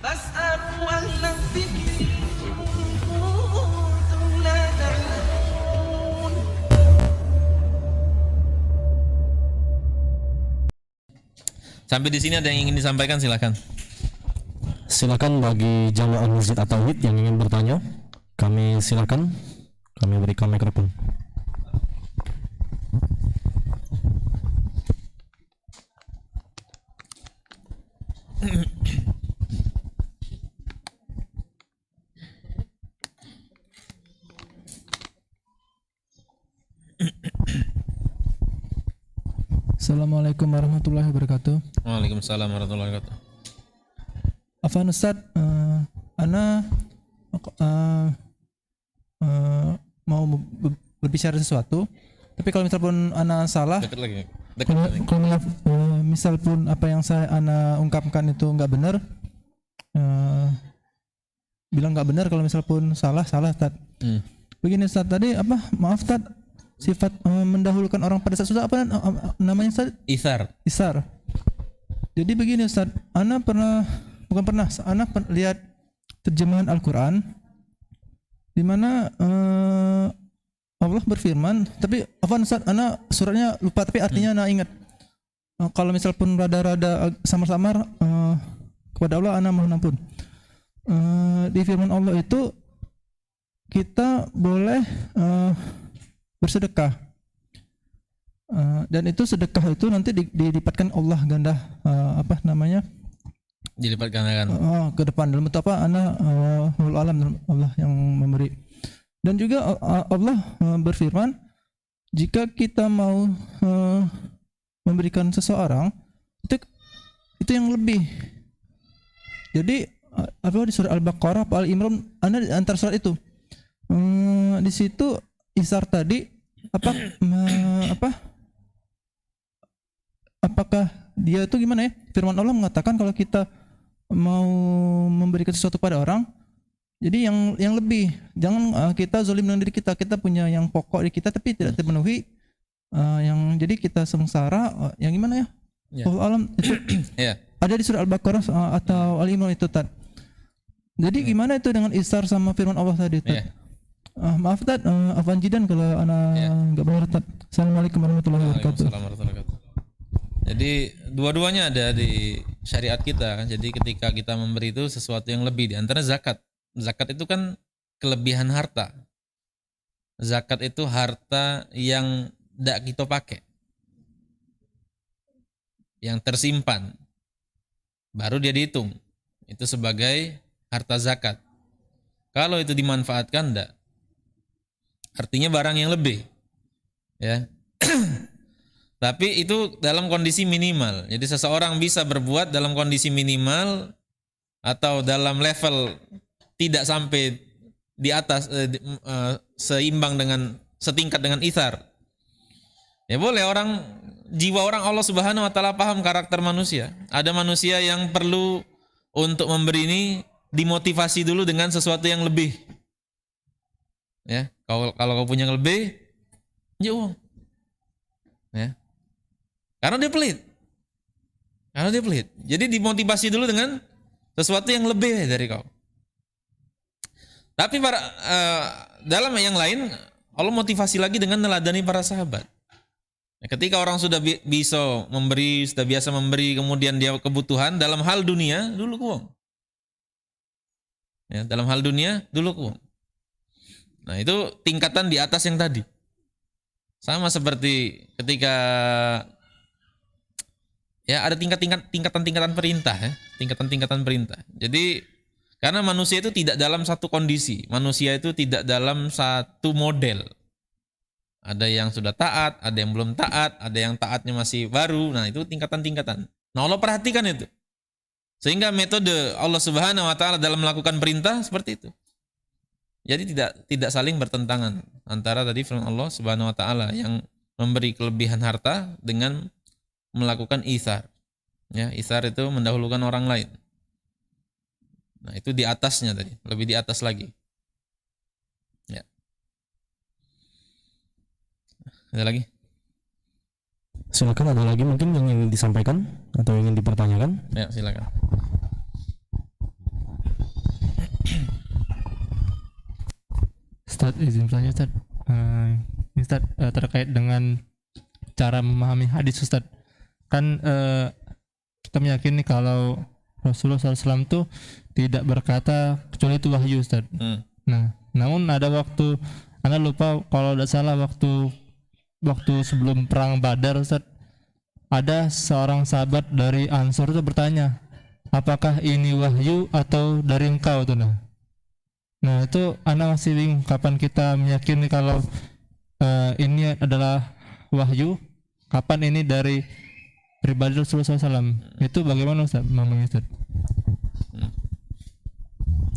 فاسألوا أهل الذكر إن كنتم لا تعلمون. Sampai di sini ada yang ingin disampaikan, silakan. Silakan bagi jamaah Masjid At-Tauhid yang ingin bertanya, kami silakan, kami berikan mikrofon. Assalamualaikum warahmatullahi wabarakatuh. Waalaikumsalam warahmatullahi wabarakatuh. Afan Ustaz, ana mau berbicara sesuatu, tapi kalau misal pun ana salah, Dekat lagi. kalau misal pun apa yang ana ungkapkan itu nggak benar, bilang nggak benar. Kalau misal pun salah Ustaz. Begini Ustaz, tadi apa? Maaf Ustaz, sifat mendahulukan orang pada saat sudah apa namanya Ustaz? Isar. Jadi begini Ustaz, ana lihat terjemahan Al-Qur'an di mana Allah berfirman, tapi afwan Ustaz, ana suratnya lupa tapi artinya ana ingat. Kalau misal pun rada-rada samar-samar, kepada Allah ana mohon ampun. Di firman Allah itu kita boleh bersedekah, dan itu sedekah itu nanti dilipatkan Allah ganda Dilipat gandakan. ke depan dalam bentuk apa? Alam, Allah yang memberi. Dan juga Allah berfirman, jika kita mau memberikan seseorang itu yang lebih. Jadi apa di surah Al-Baqarah, Al-Imran, antara surat itu di situ Isar tadi apakah dia itu gimana ya? Firman Allah mengatakan kalau kita mau memberikan sesuatu pada orang, jadi yang lebih, jangan kita zalim dengan diri kita. Kita punya yang pokok di kita tapi tidak terpenuhi, yang jadi kita sengsara, yang gimana ya? Allah alam itu ada di surah Al-Baqarah atau Al-Imran itu Tad. Jadi gimana itu dengan Isar sama firman Allah tadi Tad? Maaf Tad, afwan jidan kalau ana enggak benar Tad. Assalamualaikum warahmatullahi wabarakatuh. Jadi dua-duanya ada di syariat kita kan. Jadi ketika kita memberi itu sesuatu yang lebih, di antara zakat. Zakat itu kan kelebihan harta. Zakat itu harta yang tidak kita pakai, yang tersimpan, baru dia dihitung itu sebagai harta zakat. Kalau itu dimanfaatkan, enggak, artinya barang yang lebih, ya. Tapi itu dalam kondisi minimal. Jadi seseorang bisa berbuat dalam kondisi minimal atau dalam level tidak sampai di atas, seimbang dengan, setingkat dengan Ithar. Ya boleh, jiwa orang Allah Subhanahu wa taala paham karakter manusia. Ada manusia yang perlu untuk memberi ini dimotivasi dulu dengan sesuatu yang lebih. Ya, kalau kau punya yang lebih, ya uang. Ya. Karena dia pelit. Jadi dimotivasi dulu dengan sesuatu yang lebih dari kau. Tapi dalam yang lain, Allah motivasi lagi dengan meneladani para sahabat. Ketika orang sudah bisa memberi, sudah biasa memberi, kemudian dia kebutuhan dalam hal dunia, dulu uang. Ya, dalam hal dunia, dulu uang. Nah, itu tingkatan di atas yang tadi. Sama seperti ketika ya ada tingkatan-tingkatan perintah, ya, tingkatan-tingkatan perintah. Jadi karena manusia itu tidak dalam satu kondisi, manusia itu tidak dalam satu model. Ada yang sudah taat, ada yang belum taat, ada yang taatnya masih baru. Nah, itu tingkatan-tingkatan. Nah, Allah perhatikan itu. Sehingga metode Allah Subhanahu wa taala dalam melakukan perintah seperti itu. Jadi tidak saling bertentangan antara tadi firman Allah Subhanahu wa taala yang memberi kelebihan harta dengan melakukan itsar. Ya, itsar itu mendahulukan orang lain. Nah, itu di atasnya tadi, lebih di atas lagi. Ya. Ada lagi? Silakan, ada lagi mungkin yang ingin disampaikan atau ingin dipertanyakan? Ya, silakan. Ustaz, izin bertanya Ustaz. Ini Ustaz, terkait dengan cara memahami hadis Ustaz. Kan kita meyakini kalau Rasulullah SAW tuh tidak berkata kecuali itu wahyu Ustaz. Nah, namun ada waktu, Anda lupa kalau tidak salah waktu sebelum perang Badar Ustaz, ada seorang sahabat dari Ansor itu bertanya, apakah ini wahyu atau dari engkau tuh nah itu Anda masih bingung kapan kita meyakini kalau ini adalah wahyu, kapan ini dari pribadi Rasulullah SAW. Itu bagaimana Ustaz? Memang Ustaz.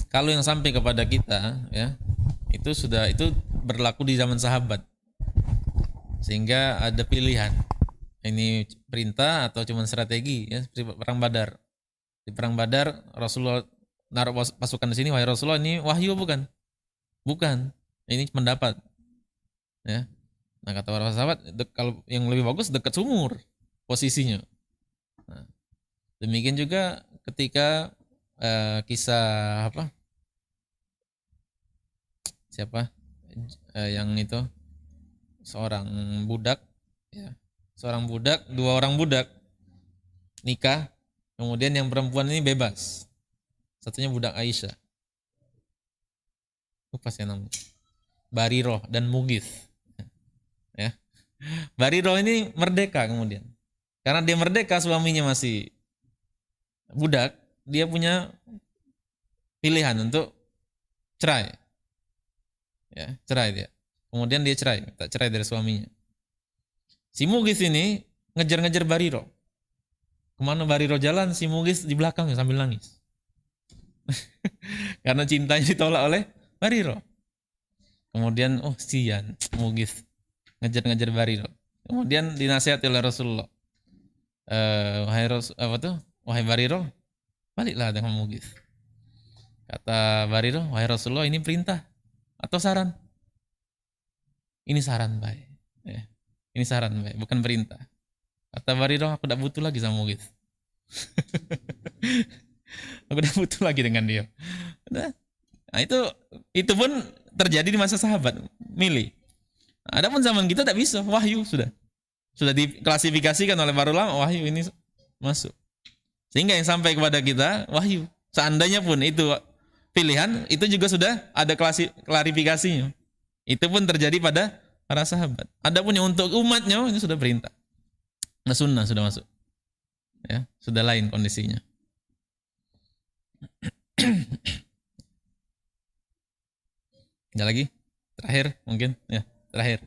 Kalau yang sampai kepada kita ya, itu berlaku di zaman sahabat. Sehingga ada pilihan. Ini perintah atau cuma strategi ya, seperti perang Badar. Di perang Badar Rasulullah naruh pasukan di sini, wahai Rasulullah, ini wahyu bukan? Bukan. Ini pendapat. Ya. Nah, kata para sahabat, kalau yang lebih bagus dekat sumur posisinya. Nah, demikian juga ketika kisah apa? Siapa? Yang itu seorang budak ya. Dua orang budak nikah, kemudian yang perempuan ini bebas. Satunya budak Aisyah. Lupa saya namanya. Bariroh dan Mugith. Ya. Bariroh ini merdeka kemudian. Karena dia merdeka, suaminya masih budak, dia punya pilihan untuk cerai. Ya, cerai dia. Kemudian dia tak cerai dari suaminya. Si Mugith ini ngejar-ngejar Bariroh. Kemana Bariroh jalan, si Mugith di belakangnya sambil nangis. Karena cintanya ditolak oleh Bariroh. Kemudian sian Mugith ngejar-ngejar Bariroh. Kemudian dinasihati oleh Rasulullah. Wahai Bariroh, baliklah dengan Mugith. Kata Bariroh, wahai Rasulullah, ini perintah atau saran? Ini saran baik. Ya. Ini saran baik, bukan perintah. Kata Bariroh, aku tidak butuh lagi sama Mugith. Aku udah butuh lagi dengan dia. Nah, itu pun terjadi di masa sahabat, milih. Adapun zaman kita tak bisa, wahyu sudah diklasifikasikan oleh para ulama, wahyu ini masuk. Sehingga yang sampai kepada kita wahyu. Seandainya pun itu pilihan, itu juga sudah ada klarifikasinya. Itu pun terjadi pada para sahabat. Adapun yang untuk umatnya ini sudah perintah. Nah, sunnah sudah masuk. Ya, sudah lain kondisinya. Ada lagi? Terakhir mungkin? Ya, terakhir.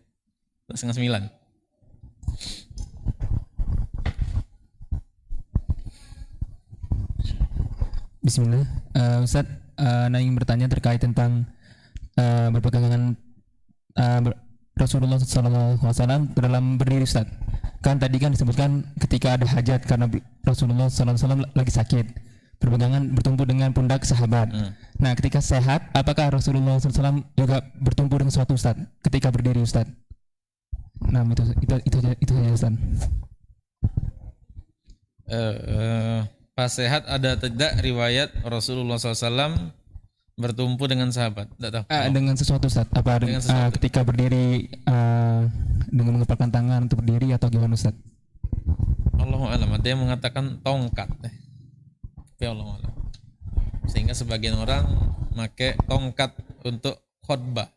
8:30. Bismillah. Ustaz, ingin bertanya terkait tentang berpegangan Rasulullah SAW dalam berdiri Ustaz. Kan tadi kan disebutkan ketika ada hajat karena Rasulullah SAW lagi sakit, berpegangan bertumpu dengan pundak sahabat. Nah, ketika sehat, apakah Rasulullah SAW juga bertumpu dengan suatu Ustaz ketika berdiri Ustaz? Nah, itu saja Ustaz. Pas sehat ada tidak riwayat Rasulullah SAW bertumpu dengan sahabat? Tidak tahu. Dengan sesuatu Ustaz. Apa dengan sesuatu? Ketika berdiri dengan mengepalkan tangan untuk berdiri atau gimana Ustaz? Allahu a'lam. Ada yang mengatakan tongkat. Tapi Allahu a'lam. Sehingga sebagian orang pakai tongkat untuk khutbah.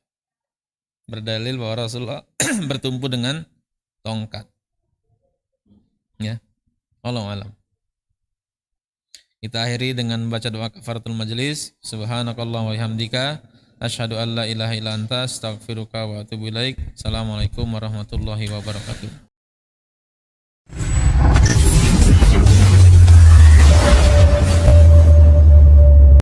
Berdalil bahwa Rasulullah bertumpu dengan tongkat. Ya. Allahu a'lam. Kita akhiri dengan membaca doa kafaratul majlis. Subhanakallah wa bihamdika asyhadu an la ilaha illa anta astaghfiruka wa atubu ilaik. Assalamualaikum warahmatullahi wabarakatuh.